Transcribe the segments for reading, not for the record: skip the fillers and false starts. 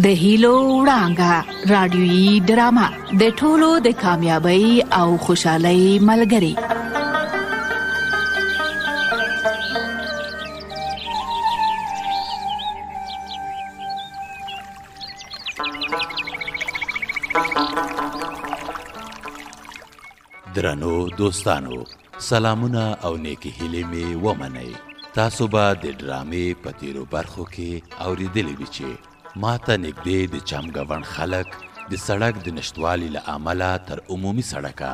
د هیلو وړانګه رادیويي ډرامه د ټولو د کامیابی او خوشحالۍ ملګری. درنو دوستانو، سلامونه او نیکی هیلې مې ومنئ. تاسو به د ډرامې په تیرو برخو کې اورېدلي وي چې ماته نږدې د چمګون خلک د سړک د نشتوالي له امله تر عمومي سړکه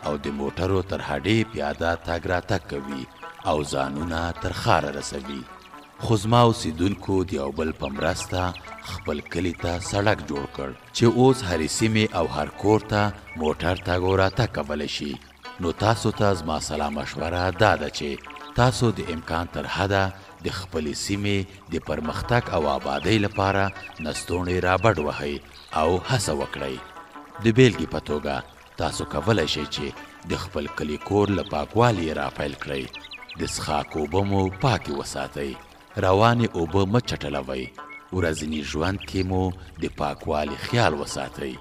او د موټرو تر هډې پیاده تګ راتګ کوي او ځانونه تر ښاره رسوي. خو زما اوسېدونکو د یو بل په مرسته خپل کلي ته سړک جوړ کړ چې اوس هرې سیمې او هر کور ته موټر تګ او راتګ کولی شي. نو تاسو ته زما سلا مشوره دا ده چې تاسو د امکان تر حده د خپلې سیمې د پرمختګ او آبادۍ لپاره نستوڼې رابډ وهئ او هڅه وکړئ. د بیلګې په توګه تاسو کولی شئ چې د خپل کلي کور له پاکوالي یې راپیل کړئ. د څښاک اوبه مو پاکې وساتئ، روانې اوبه مه چټلوئ، ورځني ژوند کې مو د پاکوالي خیال وساتئ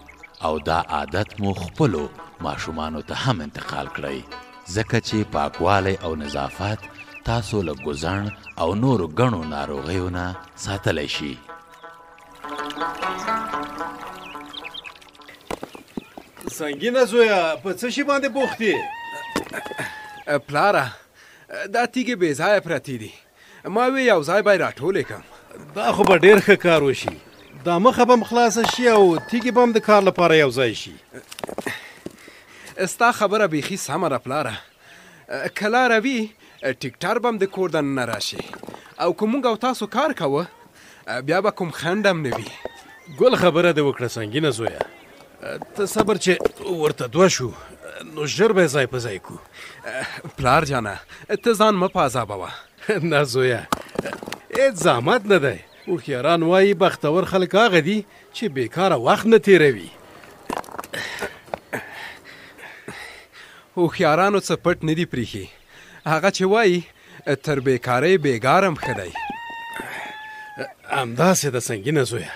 او دا عادت مو خپلو ماشومانو ته هم انتقال کړئ، ځکه چې پاکوالی او نظافت تاسو له ګوزڼ او نورو ګڼو ناروغیو نه ساتلی شي. سنګینه زویه، په څه شي باندې بوخت یې؟ پلاره، دا تیږې بې ځایه پرتې دي. ما وی یو ځای به یې راټولې کړم. دا خو به ډېر ښه کار وشي. دا مخه به م خلاصه شي او تیږې به م د کار لپاره یو ځای شي. ستا خبره بیخي سمه ده پلاره. که لاره وي ټیکټر به م د کور دننه راشي او که مونږ او تاسو کار کوه بیا به کوم خنډ هم نه وي. ګل خبره دې وکړه سنګینه زویه. ته صبر چې ورته دوه شو نو ژر به ځای په ځای کو. پلار جانه، ته ځان مه په عذابوه. نه زویه، هېڅ زحمت نه دی. هوښیاران وایي بختور خلک هغه دي چې بېکاره وخت نه تېروي. هوښیارانو څه پټ نه دي پریښي. هغه چې وایي تر بېکارۍ بېګارم ښه دی. همداسې ده سنګینه زویه.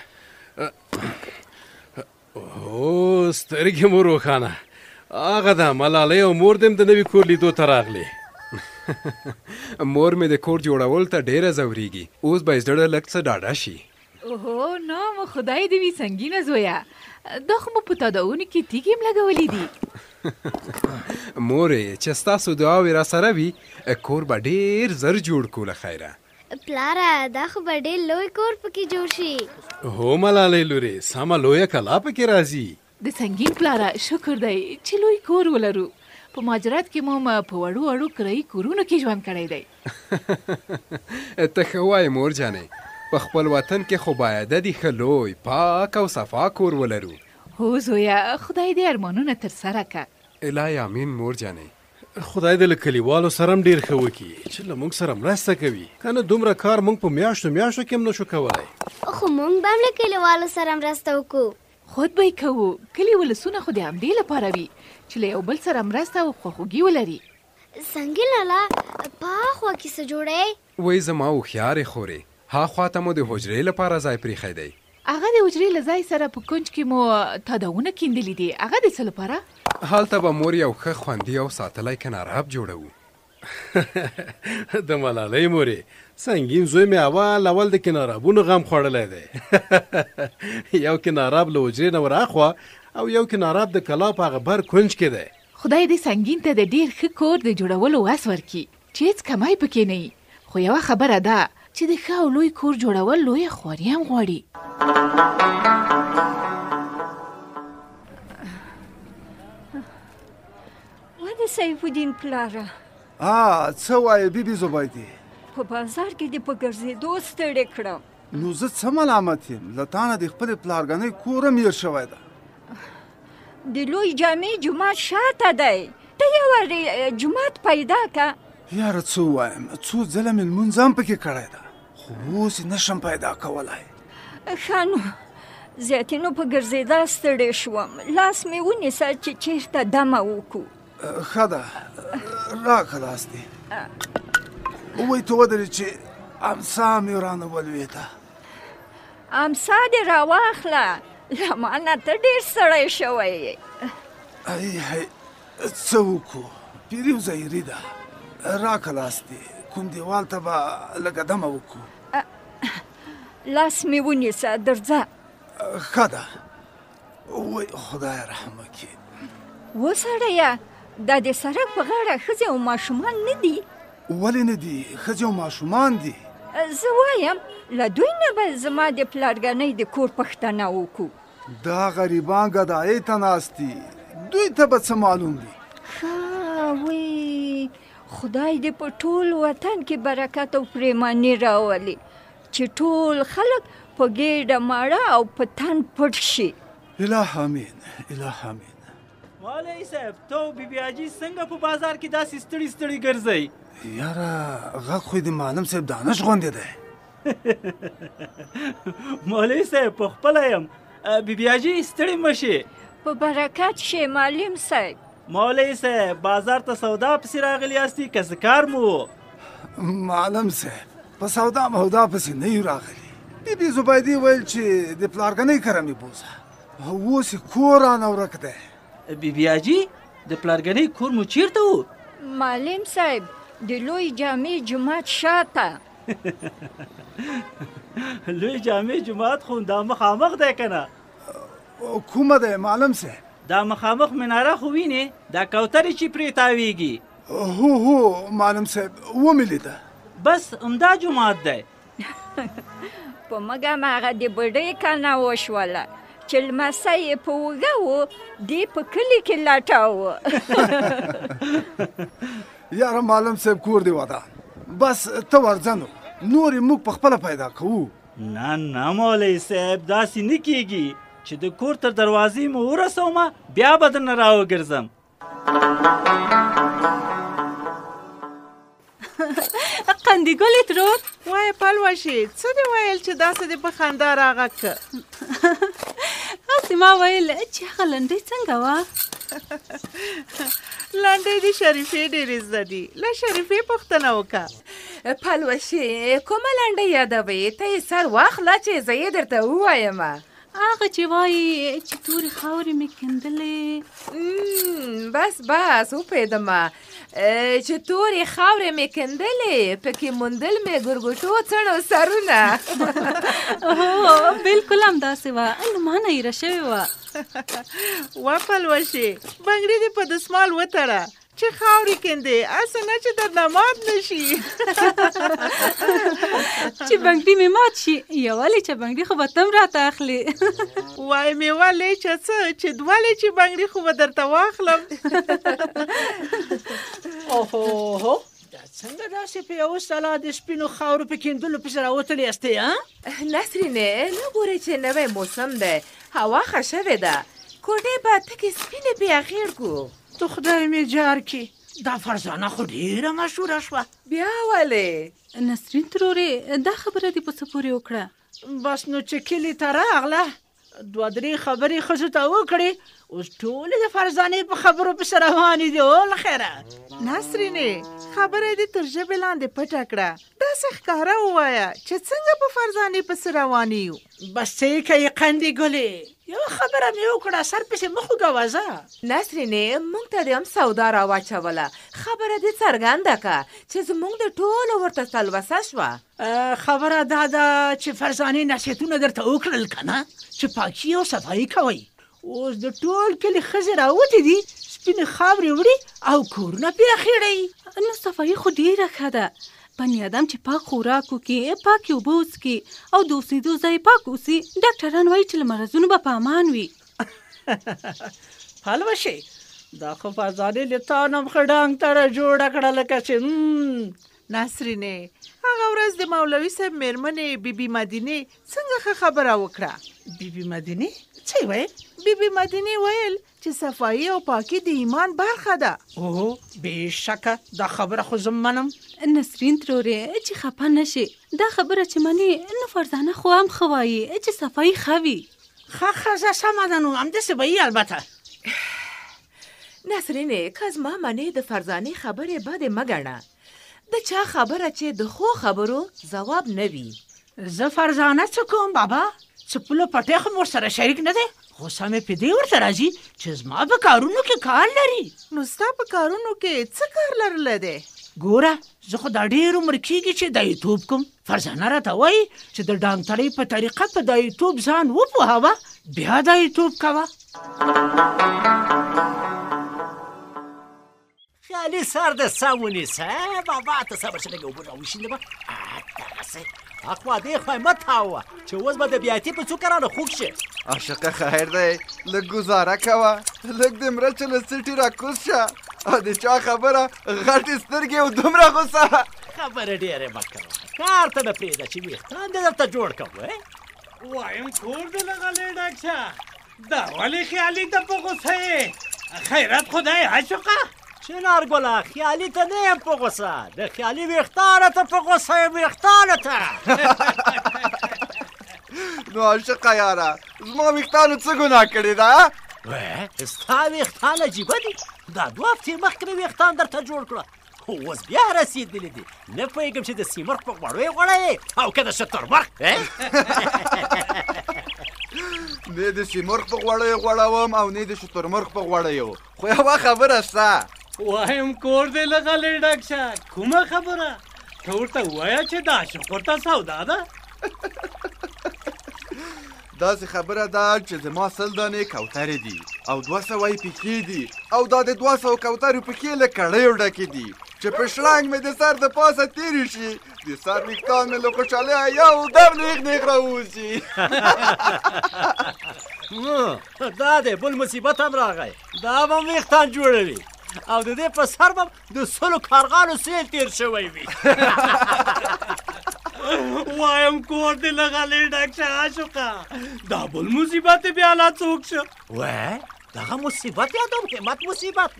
او سترګې مو روښانه. هغه ده ملالۍ او مور دې م د نوي کور لیدو ته راغلې. مور مې د کور جوړول ته ډېره ځورېږي. اوس به یې زړه لږ څه ډاډه شي. اوهو نو مو خدای دې وي سنګینه زویه. دا خو مو په تاداونو کې تیږې م لګولې دي. مورې، چې ستاسو دعاوې را سره وي کور به ډېر زر جوړ کړو له خیره. پلاره، دا خو به ډېر لوی کور پکې جوړ شي. هو ملالۍ لورې، سمه لویه کلا پکې راځي. د سنګین پلاره شکر دی چې لوی کور ولرو. په مهاجرت کې مو په وړو وړو کرایي کورونو کې ژوند کړی دی. ته ښه وایې مور جانې. په خپل وطن کې خو بایده دي ښه لوی پاک او صفا کور ولرو. هو زویه، خدای دې ارمانونه ترسره کړه. الهی امین مور جانې. خدای دې له کلیوالو سره هم ډېر ښه وکړي چې له موږ سره مرسته کوي. که نه دومره کار موږ په میاشتو میاشتو کې هم نشو کولی. خو موږ به هم له کلیوالو سره مرسته وکړو. خود به یې کوو. کلي ولسونه خو د همدې لپاره وي چې له یو بل سره مرسته او خواخوږي ولري. سنګین لالا، په هاخوا کې څه جوړی؟ وایي زما هوښیارې خورې، هاخوا ته مو د حجرې لپاره ځای پریښی دی. هغه د حجرې له ځای سره په کونج کې مو تاداونه کیندلي دي. هغه د څه لپاره؟ هلته به مور یو ښه خوندي او ساتلی کناراب جوړوو. د ملالۍ مورې، سنګین زوی مې اول د کنارابونو غم خوړلی دی. یو کناراب له حجرې نه وراخوا او یو کناراب د کلا په هغه بر کونج کې دی. خدای دې سنګین ته د ډېر ښه کور د جوړولو وس ورکړي چې هېڅ کمای پکې نه وي. خو یوه خبره ده چې د ښه او لوی کور جوړول لویه خواري هم غواړي. ولې سیف الدین پلاره؟ څه وایې بیبي زبیدې؟ په بازار کې دې په ګرځېدو ستړې کړم. نو زه څه ملامت یم؟ له تا نه د خپلې پلارګنۍ کور هم هېر شوی ده. د لوی جامع جومات شاته دی. ته یوه جومات پیدا که. یاره څه ووایم، څو ځله مې لمونځ هم پکې کړی ده خو اوس یې نشم پیدا کولی. ښه نو زیاتې نو په ګرځېدا ستړې شوم. لاس مې ونیسه چې چېرته دمه وکړو. ښه ده، راکړه لاس دې. وایي ته ودرې چې امسا مې رانه ولوېده. امسا دې راواخله، له ما نه ته ډېر ستړی شوی یې. ای څه وکړو، پیري ظاهري ده، راکه لاس دې کوم دیوال ته به لږه دمه وکړو. لاس مې ونیسه، درځه. ښه ده، وای خدای رحم وکړي. وسړیه، دا د سړک په غاړه ښځې او ماشومان نه دي؟ ولې نه دي؟ ښځې او ماشومان دي. زه وایم له دوی نه به زما د پلارګنۍ د کور پوښتنه وکړو. دا غریبان ګدایۍ ته ناست دي، دوی ته به څه معلوم وي؟ ښه وی خدای دې په ټول وطن کې برکت او پریماني راولي، چې ټول خلک په ګېډه ماړه او په تن پټ شي. اله امین، اله امین. مولوي صاحب، ته او بیبي حاجي څنګه په بازار کې داسې ستړي ستړي ګرځئ؟ یاره غږ خو د معلم صاحب دانش غوندې دی. مولوي صاحب پخپله یم، بیبي حاجي ستړي مه شي. په برکت شي معلم صاحب. مولوي صاحب بازار ته سودا پسې راغلی یاستي که څه کار مو؟ معلم صاحب په سودا مهودا پسې نه یو راغلي. بیبي زبیدې ویل چې د پلارګنۍ کره مې بوځه، اوس یې کور رانه ورک دی. بیبي حاجي د پلارګنۍ کور مو چیرته و؟ معلم صاحب د لوی جامع جومات شاته. لوی جامع جومات خو دا مخامخ دی که نه؟ کومه دی معلم صاحب؟ دا مخامخ مناره خو وینې، دا کوترې چې پرې تاویږي. هو معلم صاحب ومې لیده. بس همدا جومات دی. په مګه هغه د بډۍ کنه وشوله چې لمسی یې په اوږه و، دی په کلي کې لټاوه. یاره معلم صاحب کور دی ودان، بس ته ورځه نو، نور یې موږ په خپله پیدا کوو. نه نه مولوي صاحب داسې نه کیږي چې د کور تر دروازې مو ورسومه بیا به درنه راوګرځم. قندي ګلې ترور وایه پلوشې څه دې ویل چې داسې دې په خندا راغږ که؟ هسې ما ویل چې هغه لنډۍ څنګه وه؟ لنډۍ د شریفې ډېرې زده دي، له شریفې پوښتنه وکړه. پلوشې کومه لنډۍ یادوې؟ ته یې سر واخله چې زه یې درته ووایم. هغه چې وایي چې تورې خاورې مې کیندلې. بس وپوهېدم چې تورې خاورې مې کیندلې، پکې موندل مې ګرګوټو څڼو سرونه. هو بلکل همداسې وه، نو ما نه هیره شوې وه. وا پلوشې بنګړي دې په دسمال وتړه چې خاورې کیندې، هسې نه چې درنه مات نه شي. چې بنګړي مې مات شي، یوالې چې بنګړي خو به ته هم راته اخلې. وایې مې ولې چې څه چې دولې چې بنګړي خو به درته واخلم. اوهو دا څنګه داسې په یو سلا د سپینو خاورو په کیندلو پسې راوتلې یاستې؟ نسرینې نه ګورې چې نوی موسم دی، هوا ښه شوې ده، کوټې به تکې سپینې پې اخیر کړو. تو خدای مې جار کړي، دا فرزانه خو ډېره مشهوره شوه. بیا ولې؟ نسرین ترورې دا خبره دې په څه پورې وکړه؟ بس نو چې کلي ته راغله، 2-3 خبرې ښځو ته وکړې، اوس ټولې د فرزانې په خبرو پسې روانې دي. ول خیره نسرینې خبره دې تر ژبې لاندې پټه کړه، داسې ښکاره ووایه چې څنګه په فرزانې پسې روانې یو. بس څه یې کوې قندې ګلې، یو خبره مې وکړه سر پسې مه خوږوه. نسرینې موږ ته دې هم سودا راواچوله، خبره دې څرګنده که چې زموږ د ټولو ورته تلوسه شوه. خبره دا ده چې فرزانې نصیحتونه درته وکړل که نه چې پاکي او صفایي کوئ. اوس د ټول کلي ښځې راوتې دي، سپینې خاورې وړي او کورونه پرې اخیړئ. نو صفایي خو ډېره ښه ده، بني ادم چې پاک خوراک وکړي، پاکې اوبه وڅښي او د اوسېدو ځای پاک اوسي، ډاکټران وایي چې له مرضونو به په امان وي. پلوشې دا خو فرزانې له تا نه هم ښه ډانګ تړه جوړه کړه لکه چې نسرینې هغه ورځ د مولوي صاحب مېرمنې بیبي مدینې څنګه ښه خبره وکړه؟ بیبي مدینې څه یې ویل؟ بیبي مدینې ویل چې صفایي او پاکي د ایمان برخه ده. اوه بېشکه دا خبره خو زه منم. نسرین ترورې چې خفه نه شي، دا خبره چې منې نو فرزانه خو هم ښه وایي چې صفایي ښه وي. ښه ښځه سمه ده، نو همداسې به وي البته. نسرینې که زما منې د فرزانې خبرې بدې مه ګڼه، د چا خبره چې د ښو خبرو ځواب نه وي. زه فرزانه څه کوم بابا؟ څه پوله پټی خو مور سره شریک نه دی، غوسه مې په دې ورته راځي چې زما په کارونو کې کار لري. نو ستا په کارونو کې څه کار لرلی دی؟ ګوره زه خو دا ډېر عمر کېږي چې دایتوب کوم. فرزانه راته وایي چې د ډانګتړۍ په طریقه په دایتوب ځان وپوهوه بیا دایتوب کوه. خیالي سر د سا ونیسه بابا ته صبر چې لږ اوبه راوشیندمه. دغسې اخوا دې خوا یې مه تاوه چې اوس به د بیاتي په څو کرانه خوږ شي. عاشقه خیر دی لږ ګزاره کوه، لږ د مرچ له سټې راکوز شه او د چا خبره غټې سترګې او دومره غوسه. خبره ډېرې مه کوه، کار ته نه پرېږده چې ویښتان دې درته جوړ کوو. وایم کور دې لغلی ډاکشه، دا ولې خیالي ته په غوسه یې؟ خیرات خدای عاشقه. چنار ګله خیالي ته نه یم په غوسه، د خیالي ویښتانه ته په غوسه یم، ویښتانه ته. نو عاشقه یاره زما ویښتانو څه ګناه کړې ده؟ ستا ویښتان عجیبه دي، دا 2 هفتې مخکې مې ویښتان درته جوړ کړه، اوس بیا رسېدلي دي. نه پوهېږم چې د سیمرغ په غوړو یې غوړوې او که د شترمرغ. نه د سیمرغ په غوړو یې غوړوم او نه د شترمرغ په غوړو یې، خو یوه خبره شته. وایم کور دې لغلی ډاکشه، کومه خبره؟ ته ورته ووایه چې دا عاشق ورته سودا ده. داسې خبره ده چې زما 100 دانې کوترې دي او 200 یې پښې دي او دا د 200 کوترو پښې له کړیو ډکې دي چې په شړنګ مې د سر د پاسه تېرې شي، د سر ویښتان مې له خوشحالۍ یو دم نیغ نیغ راوځي. دا دی بل مصیبت هم راغی، دا به هم ویښتان جوړوي او د دې په سر به د 100 کارغانو سیل تېر شوی وي. وایم کور دې لغلی ډاکشه عاشقه، دا بل مصیبت بیا لا څوک شه. دغه مصیبت یادوم همت مصیبت.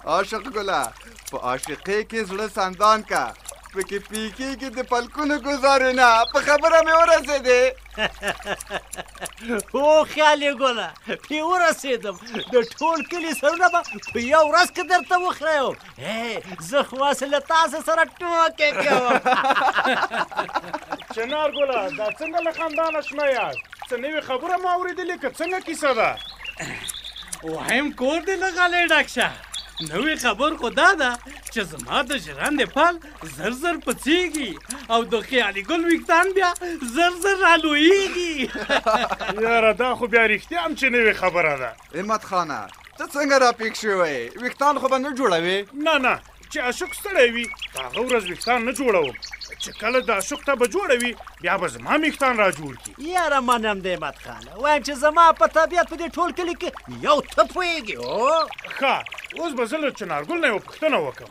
عاشق ګله په عاشقۍ کې زړه سندان کا، پکې پیکېږي د پلکونو ګزارې نه، په خبره مې ورسېدې. هو خیالي ګله پې ورسېدم، د ټول کلي سرونه به په یو ورځ کې درته وخریم. زه خو هسې له تاسو سره ټوکې کوم. چنار ګله دا څنګه له خندانه شنه یاست؟ څه نوې خبره مو اورېدلې که څنګه کیسه ده؟ وایم کور دې لغلی ډاکشه، نوې خبر خو دا ده چې زما د ژرندې پل زر زر پڅېږي او د خیالي ګل ویښتان بیا زر زر رالویېږي. یاره دا خو بیا رښتیا هم چې نوې خبره ده. همت خانه ته څنګه راپیک شوی؟ ویښتان خو به نه جوړوې؟ نه چې عاشق ستړی وي هغه ورځ ویښتان نه جوړوم، چې کله د عاشق ته به جوړوي بیا به زما ویښتان را جوړ کړي. یاره منم د همت خانه، وایم چې زما په طبیعت په دې ټول کلي کې یو ته پوهېږي. ښه اوس به زه له چنارګل نه یوه پوښتنه وکړم.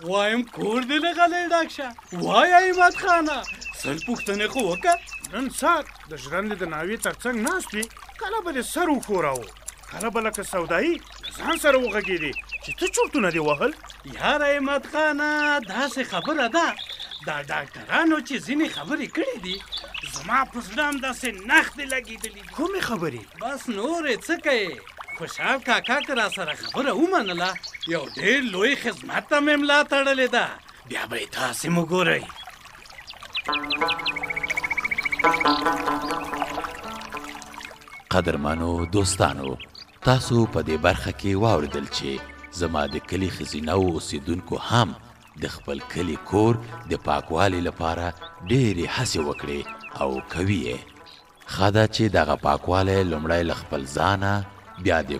وایم کور دې لغلی ډاکشه، وایه همت خانه 100 پوښتنې خو وکړه. نن سهار د ژرندې د ناوې تر څنګ ناست وي، کله به دې سر وښوراوه، کله به لکه سودایي ځان سره وغږېدې چې ته چورتونه دې وهل. یاره همت خانه داسې خبره ده، دا ډاکټرانو چې ځینې خبرې کړې دي زما په زړه هم داسې نښتې لګېدلي دي. کومې خبرې؟ بس نورې څه کوې، خوشحال کاکا که را سره خبره ومنله یو ډېر لوی خدمت ته مې ملا تړلې ده، بیا به یې تاسې مو ګورئ. قدرمنو دوستانو، تاسو په دې برخه کې واوریدل چې زما د کلي ښځینه اوسیدونکو هم د خپل کلي کور د پاکوالي لپاره ډېرې هڅې وکړې او کوي یې. ښه ده چې دغه پاکوالی لومړی له خپل ځانه، بیا د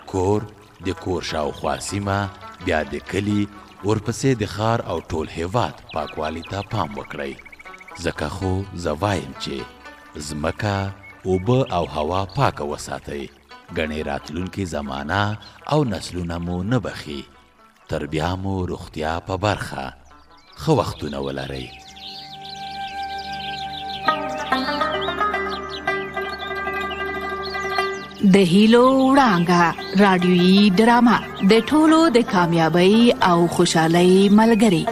کور شاوخوا سیمه، بیا د کلي، ورپسې د ښار او ټول هېواد پاکوالي ته پام وکړئ. ځکه خو زه وایم چې ځمکه، اوبه او هوا پاکه وساتئ، ګڼې راتلونکې زمانه او نسلونه مو نه بخي. تر بیا مو روغتیا په برخه، ښه وختونه ولرئ. د هیلو وړانګه رادیویي ډرامه د ټولو د کامیابی او خوشحالۍ ملګری.